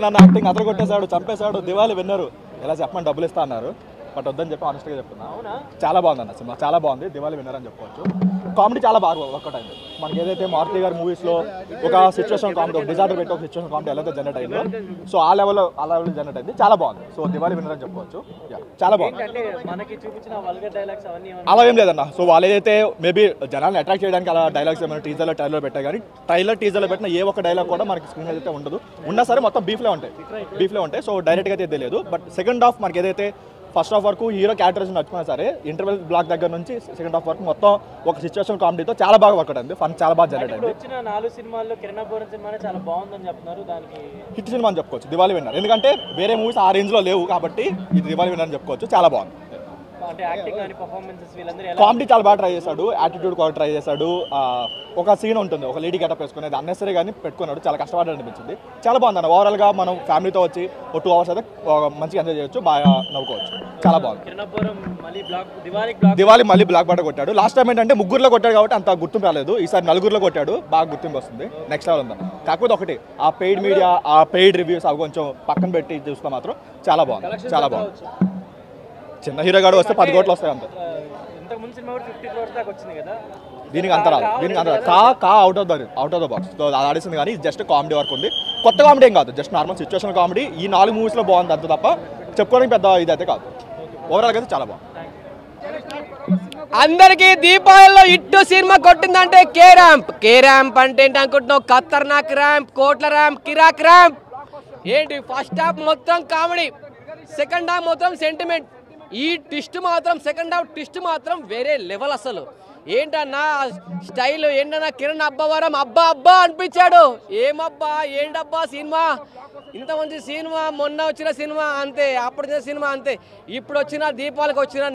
నన్ను యాక్టింగ్ అదర కొట్టేశాడు, చంపేశాడు, దివాళీ విన్నరు ఇలా చెప్పమని డబ్బులు ఇస్తా అన్నారు. బట్ వద్దని చెప్పి ఆనెస్ట్గా చెప్తున్నా. చాలా బాగుంది అన్న సినిమా, చాలా బాగుంది. దివాళీ విన్నర్ అని చెప్పుకోవచ్చు. కామెడీ చాలా బాగా వర్కౌట్ అయింది. మనకి ఏదైతే మారుతి గారి మూవీస్లో ఒక సిచ్యువేషన్ కామెడీ, ఒక డిజార్డర్ పెట్టి ఒక సిచ్యువేషన్ కామెడీ ఎలా జనరేట్ అయిందో, సో ఆ లెవెల్ జనరేట్ అయింది. చాలా బాగుంది. సో దివాళీ విన్నర్ అని చెప్పుకోవచ్చు. చాలా బాగుంది. అలా ఏం లేదన్న. సో వాళ్ళు ఏదైతే మేబీ జనాలను అట్రాక్ట్ చేయడానికి అలా డైలాగ్స్ ఏమైనా టీజర్లో ట్రైలర్లో పెట్టాయి, కానీ ట్రైలర్ పెట్టిన ఏ ఒక్క డైలాగ్ కూడా మనకి స్క్రీన్ అయితే ఉండదు. ఉన్నా సరే మొత్తం బీఫ్లే ఉంటాయి. సో డైరెక్ట్గా అయితే తెలియదు. బట్ సెకండ్ హాఫ్ మనకి ఏదైతే ఫస్ట్ హాఫ్ వరకు హీరో క్యారెక్టర్స్ నచ్చుకున్నా సరే, ఇంటర్వెల్ బ్లాక్ దగ్గర నుంచి సెకండ్ హాఫ్ వరకు మొత్తం ఒక సిచ్యువేషన్ కామెడీతో చాలా బాగా వర్క్ అయింది. ఫన్ చాలా బాగా జనరేట్ అయింది. హిట్ సినిమా అని చెప్పుకోవచ్చు. దివాళీ విన్నర్, ఎందుకంటే వేరే మూవీస్ ఆ రేంజ్లో లేవు కాబట్టి ఇది దివాళీ విన్నర్ అని చెప్పుకోవచ్చు. చాలా బాగుంది. కామెడీ చాలా బాగా ట్రై చేశాడు, యాటిట్యూడ్ కూడా ట్రై చేశాడు. ఒక సీన్ ఉంటుంది, ఒక లేడీ గెటప్ వేసుకునేది అన్నెసరీ కానీ పెట్టుకున్నాడు. చాలా కష్టపడ్డాడు అనిపించింది. చాలా బాగుంది అన్న. ఓవరాల్గా మనం ఫ్యామిలీతో వచ్చి ఒక 2 hours అయితే మంచిగా ఎంజాయ్ చేయొచ్చు, బాగా నవ్వుకోవచ్చు. చాలా బాగుంది. దివాళీ మళ్ళీ బ్లాక్ బస్టర్ కొట్టాడు. లాస్ట్ టైం ఏంటంటే ముగ్గురులో కొట్టాడు కాబట్టి అంత గుర్తింపు రాలేదు. ఈసారి నలుగురిలో కొట్టాడు, బాగా గుర్తింపు వస్తుంది. నెక్స్ట్ లెవెల్ ఉందన్న. కాకపోతే ఒకటి, ఆ పెయిడ్ మీడియా, ఆ పెయిడ్ రివ్యూస్ అవి కొంచెం పక్కన పెట్టి చూస్తే మాత్రం చాలా బాగుంది. చాలా బాగుంది. చిన్న హీరో గాడు వస్తే 10 కోట్లు వస్తాయి అంతే. దీనికి అంత రాదు. కా out of the box. So అది ఆడేసింది, కానీ జస్ట్ కామెడీ వర్క్ ఉంది. కొత్త కామెడీ ఏం కాదు, జస్ట్ నార్మల్ సిచ్యువేషన్ కామెడీ. ఈ 4 మూవీస్లో బాగుంది అంత తప్ప చెప్పుకోవడానికి పెద్ద ఇదైతే కాదు. ఓవరాల్గా అయితే చాలా బాగుంది. అందరికి దీపావళిలో ఇట్టు సినిమా కొట్టిందంటే కే ర్యాంప్ అంటే ఏంటి అనుకుంటున్నావు? ఖతర్నాక్ ర్యాంప్, కోట్ల ర్యాంప్, కిరాక్ ర్యాంప్. ఏంటి ఫస్ట్ హాఫ్ మొత్తం కామెడీ, సెకండ్ హాఫ్ మొత్తం సెంటిమెంట్. ఈ ట్విస్ట్ మాత్రం, సెకండ్ హాఫ్ ట్విస్ట్ మాత్రం వేరే లెవెల్. అసలు ఏంటన్నా స్టైల్, ఏంటన్నా కిరణ్ అబ్బవరం అబ్బా అనిపించాడు. ఏమబ్బా ఏంటబ్బా సినిమా, ఇంత మంచి సినిమా. మొన్న వచ్చిన సినిమా అంతే, అప్పుడు వచ్చిన సినిమా అంతే, ఇప్పుడు వచ్చిన దీపావళికి వచ్చిన